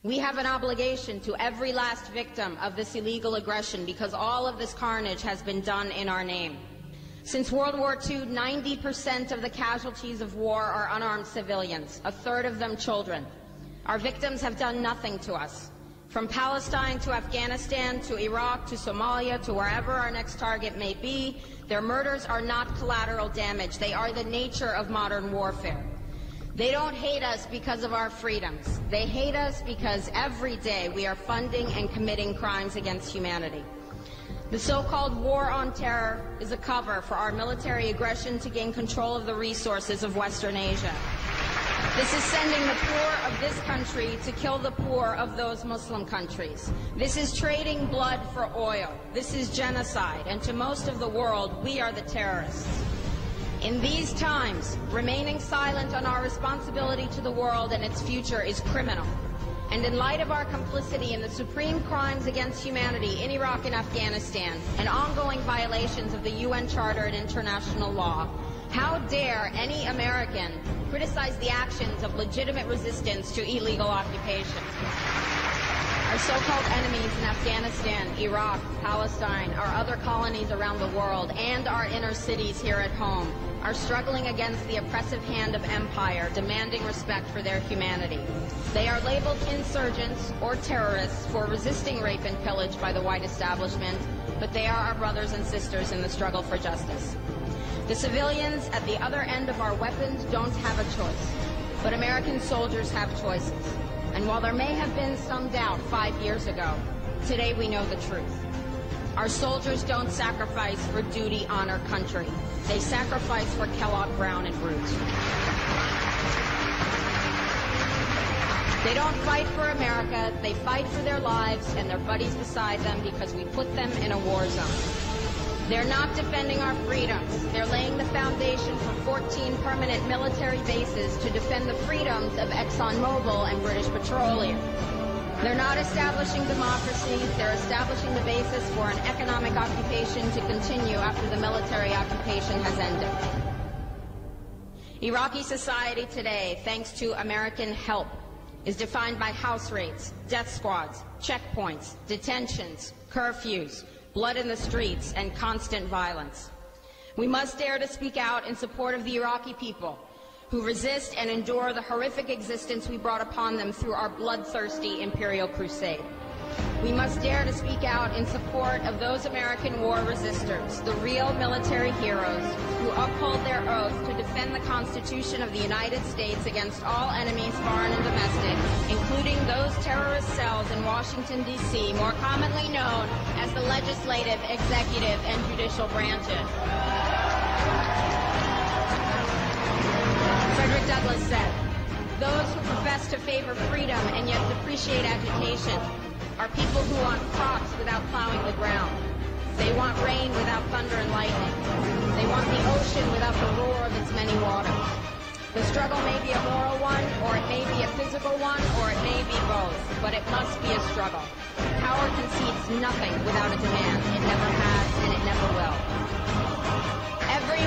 We have an obligation to every last victim of this illegal aggression because all of this carnage has been done in our name. Since World War II, 90% of the casualties of war are unarmed civilians, a third of them children. Our victims have done nothing to us. From Palestine to Afghanistan to Iraq to Somalia to wherever our next target may be, their murders are not collateral damage. They are the nature of modern warfare. They don't hate us because of our freedoms. They hate us because every day we are funding and committing crimes against humanity. The so-called war on terror is a cover for our military aggression to gain control of the resources of Western Asia. This is sending the poor of this country to kill the poor of those Muslim countries. This is trading blood for oil. This is genocide, and to most of the world, we are the terrorists. In these times, remaining silent on our responsibility to the world and its future is criminal. And in light of our complicity in the supreme crimes against humanity in Iraq and Afghanistan and ongoing violations of the UN Charter and international law, how dare any American criticize the actions of legitimate resistance to illegal occupation? Our so-called enemies in Afghanistan, Iraq, Palestine, our other colonies around the world, and our inner cities here at home are struggling against the oppressive hand of empire, demanding respect for their humanity. They are labeled insurgents or terrorists for resisting rape and pillage by the white establishment, but they are our brothers and sisters in the struggle for justice. The civilians at the other end of our weapons don't have a choice, but American soldiers have choices. And while there may have been some doubt 5 years ago, today we know the truth. Our soldiers don't sacrifice for duty, honor, country. They sacrifice for Kellogg, Brown, and Root. They don't fight for America, they fight for their lives and their buddies beside them because we put them in a war zone. They're not defending our freedoms. They're laying the foundation for 14 permanent military bases to defend the freedoms of ExxonMobil and British Petroleum. They're not establishing democracy. They're establishing the basis for an economic occupation to continue after the military occupation has ended. Iraqi society today, thanks to American help, is defined by house raids, death squads, checkpoints, detentions, curfews, blood in the streets, and constant violence. We must dare to speak out in support of the Iraqi people who resist and endure the horrific existence we brought upon them through our bloodthirsty imperial crusade. We must dare to speak out in support of those American war resistors, the real military heroes who uphold their oath to defend the Constitution of the United States against all enemies, foreign and domestic, including those terrorist cells in Washington, D.C., more commonly known as the legislative, executive, and judicial branches. Frederick Douglass said, "Those who profess to favor freedom and yet depreciate agitation are people who want crops without plowing the ground. They want rain without thunder and lightning. They want the ocean without the roar of its many waters." The struggle may be a moral one, or it may be a physical one, or it may be both, but it must be a struggle. Power concedes nothing without a demand. It never has, and it never will. Every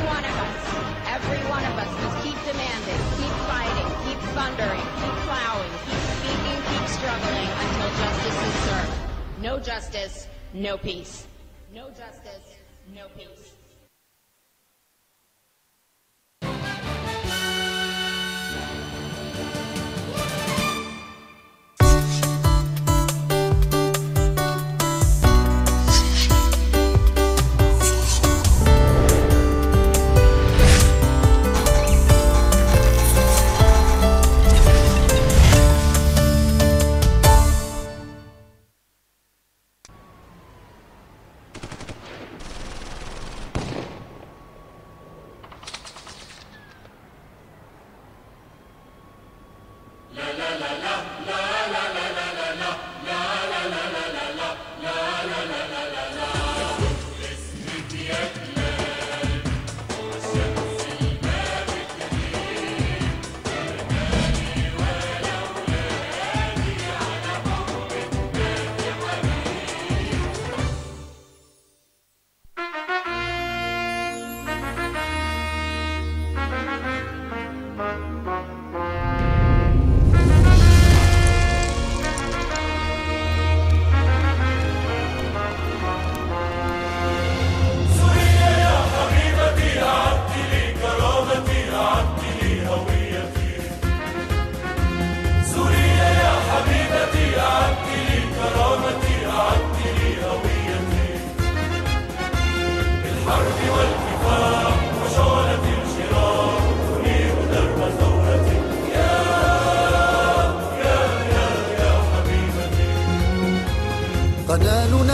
one of us must keep demanding, keep fighting, keep thundering, keep plowing, keep speaking, keep struggling until justice is served. No justice, no peace. No justice, no peace.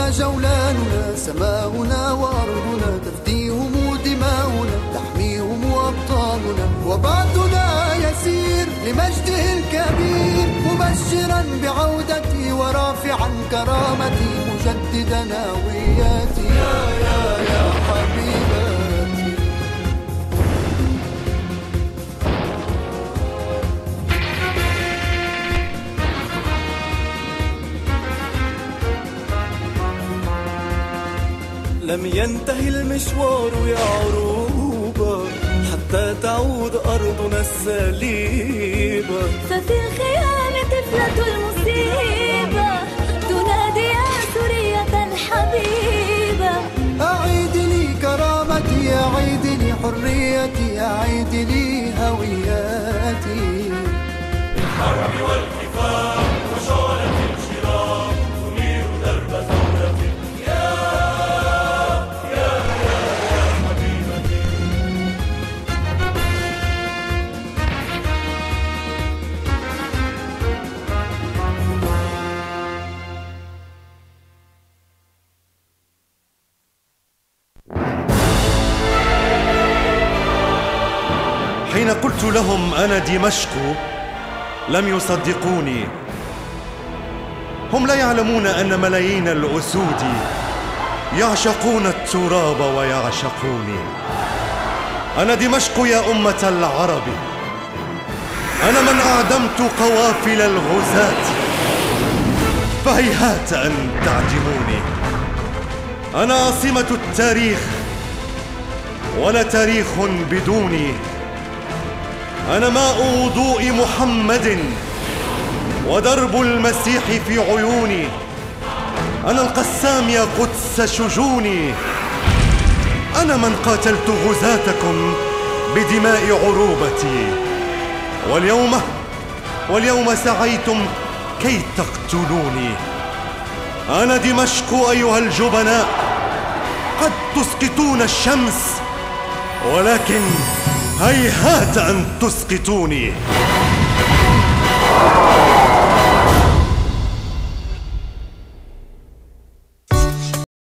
أرضنا جولاننا، سماؤنا وأرضنا تفديهم دماؤنا، تحميهم أبطالنا، وبعثنا يسير لمجده الكبير، مبشرا بعودتي ورافعا كرامتي، مجددا هوياتي يا حبيبتي. لم ينتهي المشوار يا عروبة حتى تعود أرضنا السليبة، ففي الخيام طفلة المصيبة تنادي يا سورية الحبيبة. أعيد لي كرامتي، أعيد لي حريتي، أعيد لي هوياتي. بالحرب والكفاح وشعلة الشراق تنير درب ثورتي يا حبيبتي. حين قلت لهم أنا دمشق لم يصدقوني. هم لا يعلمون أن ملايين الأسود يعشقون التراب ويعشقوني. أنا دمشق يا أمة العرب، أنا من أعدمت قوافل الغزاة، فهيهات أن تعدموني. أنا عاصمة التاريخ ولا تاريخ بدوني. أنا ماء وضوء محمد ودرب المسيح في عيوني. أنا القسام يا قدس شجوني. أنا من قاتلت غزاتكم بدماء عروبتي، واليوم سعيتم كي تقتلوني. أنا دمشق أيها الجبناء، قد تسقطون الشمس ولكن هيهات أن تسقطوني.